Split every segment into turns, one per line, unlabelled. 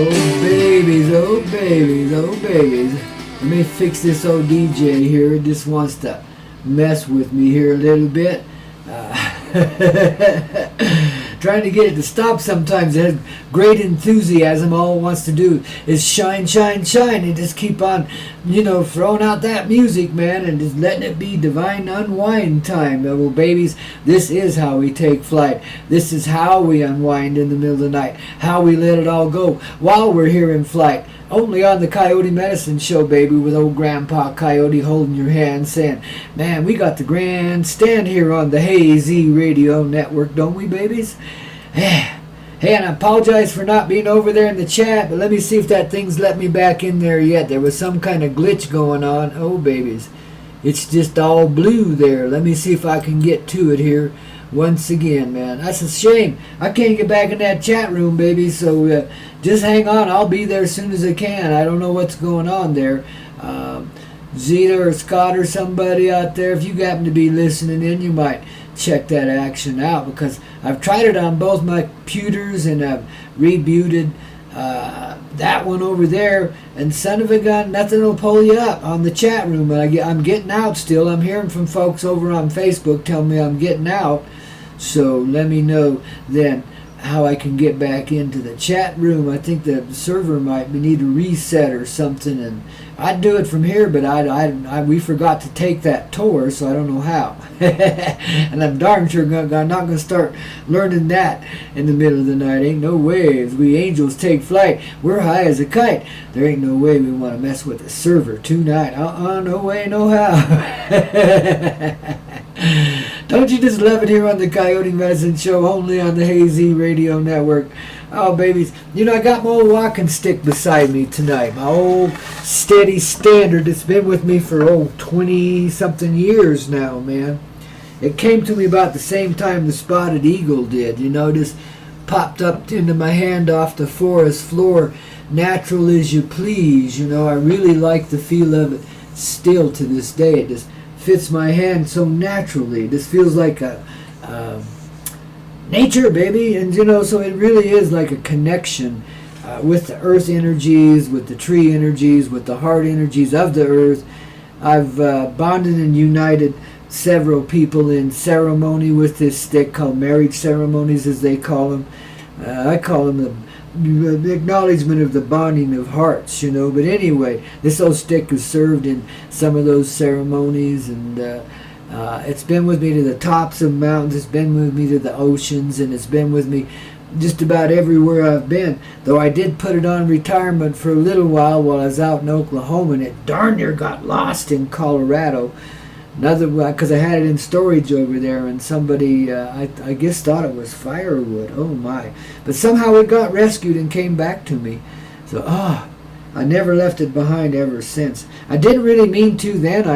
Oh babies, oh babies, oh babies. Let me fix this old DJ here. It just wants to mess with me here a little bit. Trying to get it to stop sometimes. It has great enthusiasm. All it wants to do is shine, shine, shine, and just keep on, throwing out that music, man, and just letting it be divine unwind time. Well, babies, this is how we take flight. This is how we unwind in the middle of the night. How we let it all go while we're here in flight. Only on the Coyote Medicine Show, baby, with old Grandpa Coyote holding your hand saying, man, we got the grandstand here on the Hazy Radio Network, don't we, babies? Hey, and I apologize for not being over there in the chat, but let me see if that thing's let me back in there yet. There was some kind of glitch going on. Oh, babies, it's just all blue there. Let me see if I can get to it here once again, man. That's a shame. I can't get back in that chat room, baby, so just hang on. I'll be there as soon as I can. I don't know what's going on there. Zeta or Scott or somebody out there, if you happen to be listening in, you might check that action out, because I've tried it on both my computers and I've rebooted that one over there, and son of a gun, nothing will pull you up on the chat room. But I'm getting out still. I'm hearing from folks over on Facebook telling me I'm getting out, so let me know then how I can get back into the chat room. I think the server might need a reset or something, and I'd do it from here, but we forgot to take that tour, so I don't know how. And I'm darn sure I'm not going to start learning that in the middle of the night. Ain't no way. As we angels take flight, we're high as a kite. There ain't no way we want to mess with the server tonight. No way, no how. Don't you just love it here on the Coyote Medicine Show, only on the Hazy Radio Network? Oh, babies. I got my old walking stick beside me tonight. My old steady standard. It's been with me for, 20-something years now, man. It came to me about the same time the spotted eagle did. Just popped up into my hand off the forest floor, natural as you please. I really like the feel of it still to this day. It just fits my hand so naturally. This feels like a nature, baby, and so it really is like a connection with the earth energies, with the tree energies, with the heart energies of the earth. I've bonded and united several people in ceremony with this stick, called marriage ceremonies, as they call them. I call them the acknowledgement of the bonding of hearts, but anyway, this old stick is served in some of those ceremonies, and it's been with me to the tops of mountains, it's been with me to the oceans, and it's been with me just about everywhere I've been. Though I did put it on retirement for a little while I was out in Oklahoma, and it darn near got lost in Colorado. Because I had it in storage over there, and somebody, I guess, thought it was firewood. Oh my. But somehow it got rescued and came back to me. So, I never left it behind ever since. I didn't really mean to then.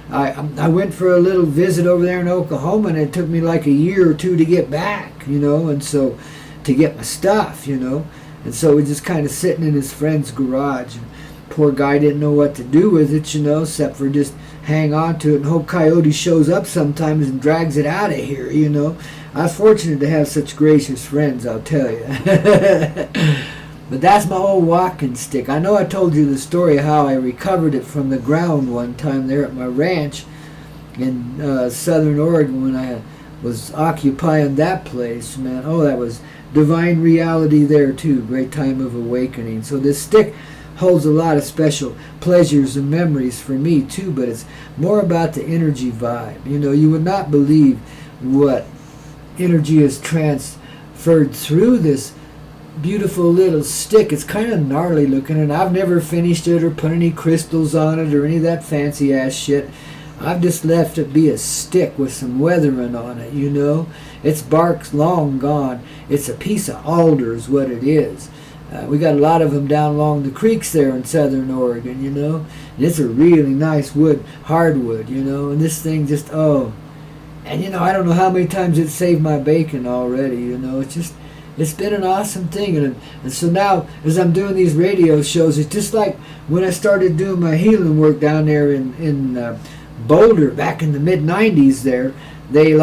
I went for a little visit over there in Oklahoma, and it took me like a year or two to get back, and so to get my stuff, and so we're just kind of sitting in his friend's garage. And poor guy didn't know what to do with it, except for just hang on to it and hope Coyote shows up sometimes and drags it out of here, I was fortunate to have such gracious friends, I'll tell you. But that's my old walking stick. I know I told you the story how I recovered it from the ground one time there at my ranch in southern Oregon when I was occupying that place, man. Oh, that was divine reality there too. Great time of awakening. So this stick holds a lot of special pleasures and memories for me too, but it's more about the energy vibe. You would not believe what energy is transferred through this beautiful little stick. It's kind of gnarly looking, and I've never finished it or put any crystals on it or any of that fancy ass shit. I've just left it be a stick with some weathering on it, Its bark's long gone. It's a piece of alder is what it is. We got a lot of them down along the creeks there in southern Oregon, And it's a really nice wood, hardwood, and this thing just, and I don't know how many times it saved my bacon already, it's been an awesome thing. And so now, as I'm doing these radio shows, it's just like when I started doing my healing work down there in Boulder back in the mid-90s there, they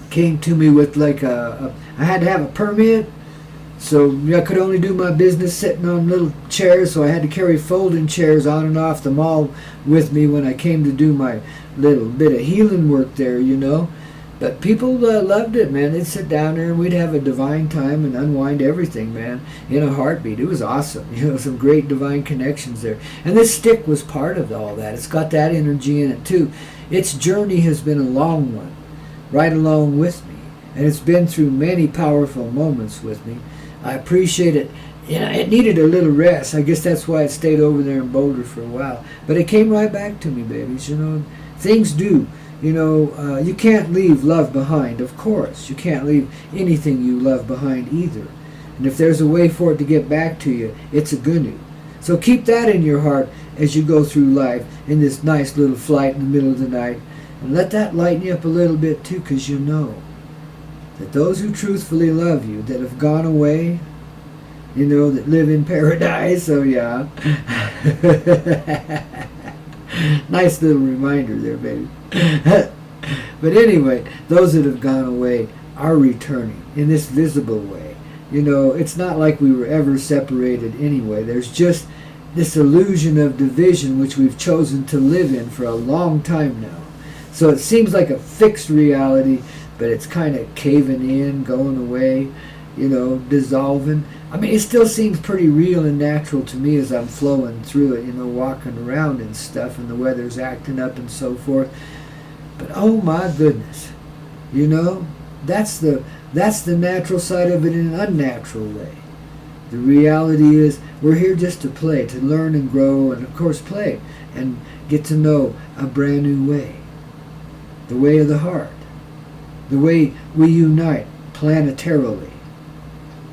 came to me with I had to have a permit. So I could only do my business sitting on little chairs, so I had to carry folding chairs on and off the mall with me when I came to do my little bit of healing work there, you know. But people loved it, man. They'd sit down there and we'd have a divine time and unwind everything, man, in a heartbeat. It was awesome. You know, some great divine connections there. And this stick was part of all that. It's got that energy in it, too. Its journey has been a long one, right along with me. And it's been through many powerful moments with me. I appreciate it. You know, it needed a little rest. I guess that's why it stayed over there in Boulder for a while. But it came right back to me, babies. You know, things do. You know, you can't leave love behind, of course. You can't leave anything you love behind either. And if there's a way for it to get back to you, it's a gonna. So keep that in your heart as you go through life in this nice little flight in the middle of the night. And let that lighten you up a little bit too, because you know that those who truthfully love you, that have gone away, you know, that live in paradise, oh yeah. Nice little reminder there, baby. But anyway, those that have gone away are returning in this visible way. You know, it's not like we were ever separated anyway. There's just this illusion of division which we've chosen to live in for a long time now. So it seems like a fixed reality, but it's kind of caving in, going away, you know, dissolving. I mean, it still seems pretty real and natural to me as I'm flowing through it, you know, walking around and stuff, and the weather's acting up and so forth. But oh my goodness, you know, that's the natural side of it in an unnatural way. The reality is we're here just to play, to learn and grow, and of course play and get to know a brand new way. The way of the heart. The way we unite planetarily.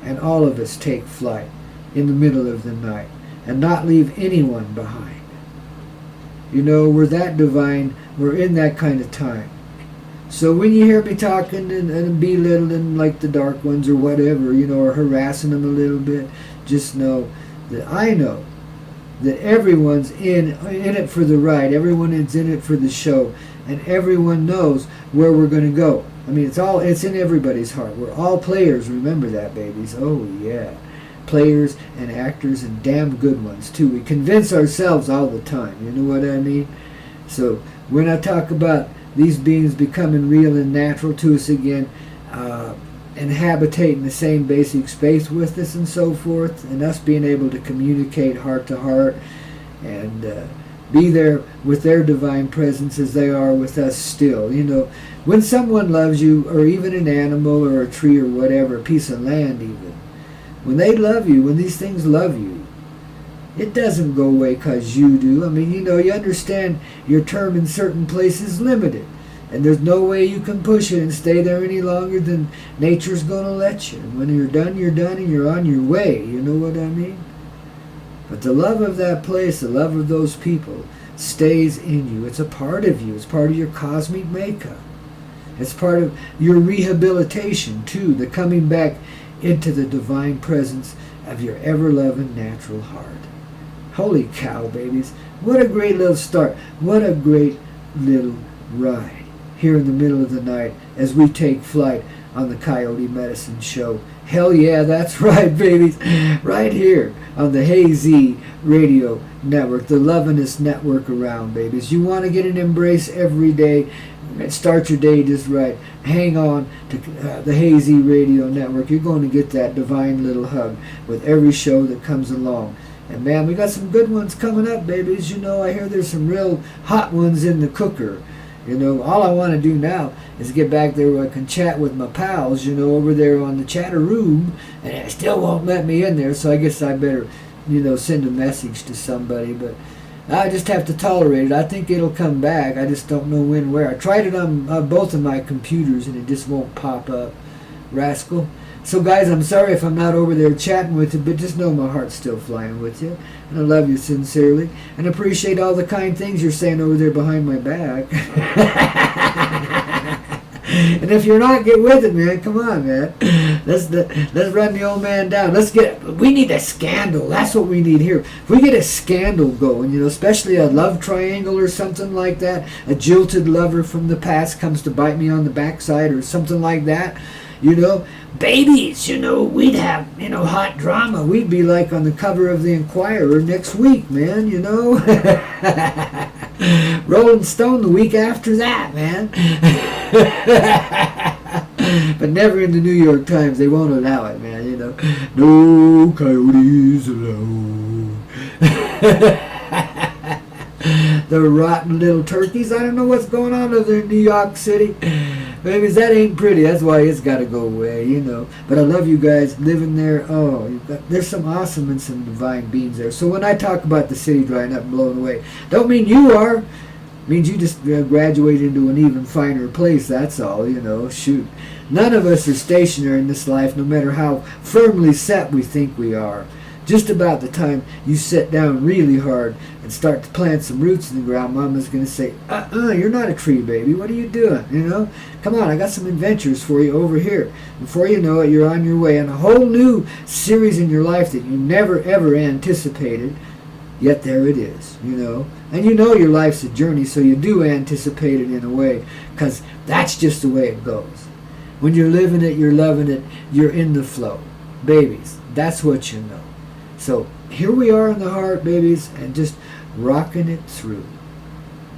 And all of us take flight in the middle of the night and not leave anyone behind. You know, we're that divine, we're in that kind of time. So when you hear me talking and belittling like the dark ones or whatever, you know, or harassing them a little bit, just know that I know that everyone's in it for the ride, everyone is in it for the show, and everyone knows where we're going to go. I mean, it's in everybody's heart. We're all players, remember that, babies. Oh, yeah. Players and actors and damn good ones, too. We convince ourselves all the time, you know what I mean? So when I talk about these beings becoming real and natural to us again, and habitating the same basic space with us and so forth, and us being able to communicate heart to heart and be there with their divine presence as they are with us still. You know, when someone loves you, or even an animal or a tree or whatever, a piece of land even, when they love you, when these things love you, it doesn't go away because you do. I mean, you know, you understand your term in certain places limited. And there's no way you can push it and stay there any longer than nature's going to let you. And when you're done, and you're on your way. You know what I mean? But the love of that place, the love of those people, stays in you. It's a part of you. It's part of your cosmic makeup. It's part of your rehabilitation, too, the coming back into the divine presence of your ever-loving natural heart. Holy cow, babies. What a great little start. What a great little ride here in the middle of the night as we take flight on the Coyote Medicine Show. Hell yeah, that's right, babies. Right here on the HayZ Radio Network, the lovin'est network around, babies. You want to get an embrace every day, start your day just right, hang on to the HayZ Radio Network. You're going to get that divine little hug with every show that comes along. And man, we got some good ones coming up, babies. You know, I hear there's some real hot ones in the cooker. You know, all I want to do now is get back there where I can chat with my pals, you know, over there on the chatter room, and it still won't let me in there, so I guess I better, you know, send a message to somebody, but I just have to tolerate it. I think it'll come back. I just don't know when, where. I tried it on both of my computers, and it just won't pop up. Rascal. So guys, I'm sorry if I'm not over there chatting with you, but just know my heart's still flying with you. And I love you sincerely. And appreciate all the kind things you're saying over there behind my back. And if you're not, get with it, man. Come on, man. Let's run the old man down. We need a scandal. That's what we need here. If we get a scandal going, you know, especially a love triangle or something like that, a jilted lover from the past comes to bite me on the backside or something like that, You know, babies, we'd have, hot drama. We'd be like on the cover of the Inquirer next week, man, Rolling Stone the week after that, man. But never in the New York Times. They won't allow it, man, No coyotes alone. The rotten little turkeys. I don't know what's going on over there in New York City. Babies, that ain't pretty. That's why it's got to go away, But I love you guys living there. Oh, there's some awesome and some divine beings there. So when I talk about the city drying up and blowing away, don't mean you are. It means you just graduate into an even finer place. That's all, Shoot. None of us are stationary in this life, no matter how firmly set we think we are. Just about the time you sit down really hard and start to plant some roots in the ground, Mama's going to say, you're not a tree, baby. What are you doing? Come on, I got some adventures for you over here. Before you know it, you're on your way on a whole new series in your life that you never, ever anticipated. Yet there it is, And your life's a journey, so you do anticipate it in a way, because that's just the way it goes. When you're living it, you're loving it, you're in the flow. Babies, that's what you know. So here we are in the heart, babies, and just rocking it through.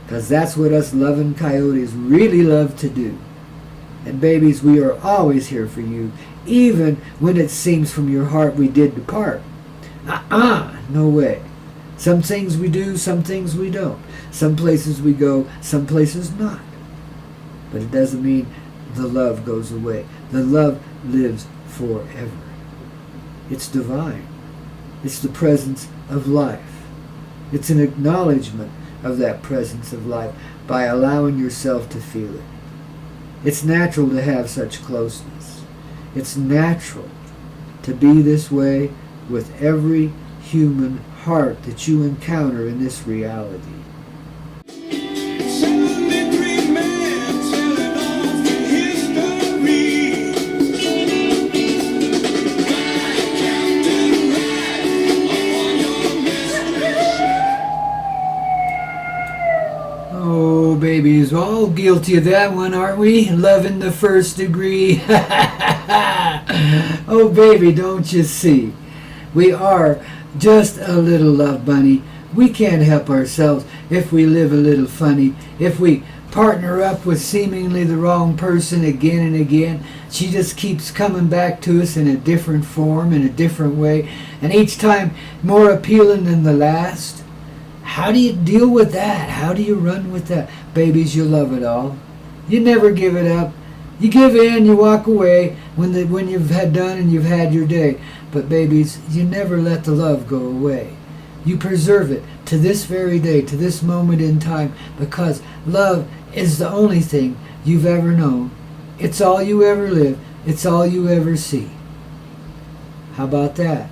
Because that's what us loving coyotes really love to do. And babies, we are always here for you, even when it seems from your heart we did depart. No way. Some things we do, some things we don't. Some places we go, some places not. But it doesn't mean the love goes away. The love lives forever. It's divine. It's the presence of life. It's an acknowledgement of that presence of life by allowing yourself to feel it. It's natural to have such closeness. It's natural to be this way with every human heart that you encounter in this reality. Babies, all guilty of that one, aren't we? Loving the first degree. Oh, baby, don't you see? We are just a little love bunny. We can't help ourselves if we live a little funny. If we partner up with seemingly the wrong person again and again, she just keeps coming back to us in a different form, in a different way, and each time more appealing than the last. How do you deal with that? How do you run with that? Babies, you love it all. You never give it up. You give in, you walk away when you've had done and you've had your day. But babies, you never let the love go away. You preserve it to this very day, to this moment in time, because love is the only thing you've ever known. It's all you ever live. It's all you ever see. How about that?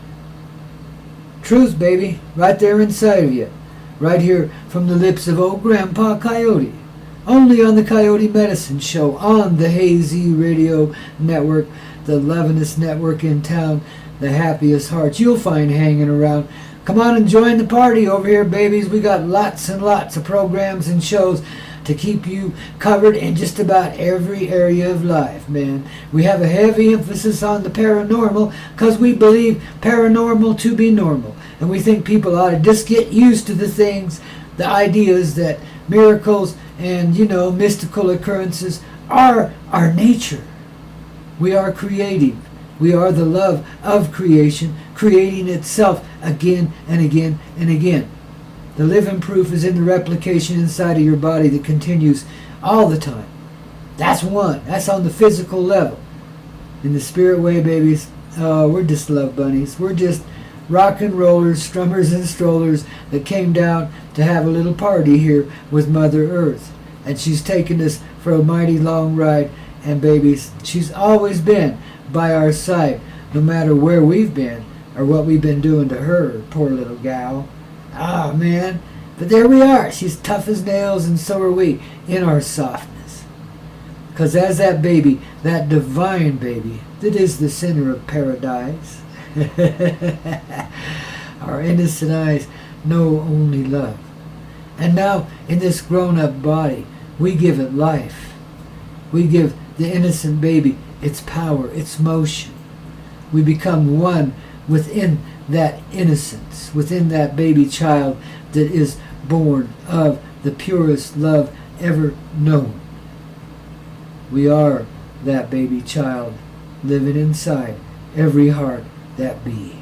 Truth, baby, right there inside of you. Right here from the lips of old Grandpa Coyote. Only on the Coyote Medicine Show on the Hazy Radio Network, the lovin'est network in town, the happiest hearts you'll find hanging around. Come on and join the party over here, babies. We got lots and lots of programs and shows to keep you covered in just about every area of life, man. We have a heavy emphasis on the paranormal because we believe paranormal to be normal. And we think people ought to just get used to the things, the ideas that miracles and, mystical occurrences are our nature. We are creative. We are the love of creation, creating itself again and again and again. The living proof is in the replication inside of your body that continues all the time. That's one. That's on the physical level. In the spirit way, babies, we're just love bunnies. We're just rock and rollers, strummers and strollers that came down to have a little party here with Mother Earth. And she's taken us for a mighty long ride. And babies, she's always been by our side, no matter where we've been or what we've been doing to her, poor little gal. Ah, man. But there we are. She's tough as nails, and so are we in our softness. Because as that baby, that divine baby, that is the center of paradise, our innocent eyes know only love. And now, in this grown-up body, we give it life. We give the innocent baby, its power, its motion. We become one within that innocence, within that baby child that is born of the purest love ever known. We are that baby child living inside every heart that be.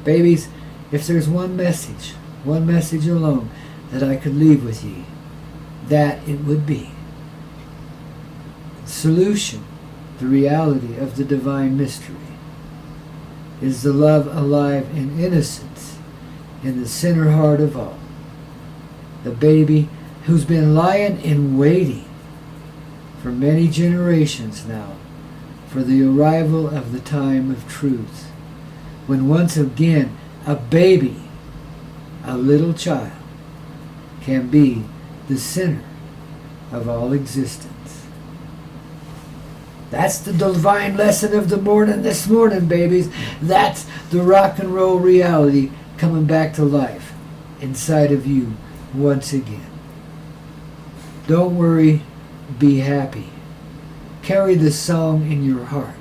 Babies, if there's one message alone that I could leave with ye, that it would be solution, the reality of the divine mystery, is the love alive in innocence in the center heart of all. The baby who's been lying in waiting for many generations now for the arrival of the time of truth, when once again a baby, a little child, can be the center of all existence. That's the divine lesson of the morning this morning, babies. That's the rock and roll reality coming back to life inside of you once again. Don't worry, be happy. Carry the song in your heart.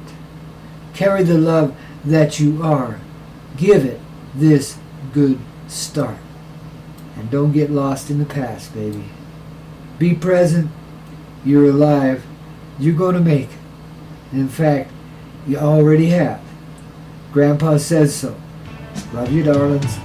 Carry the love that you are. Give it this good start. And don't get lost in the past, baby. Be present. You're alive. You're going to make it. In fact, you already have. Grandpa says so. Love you, darlings.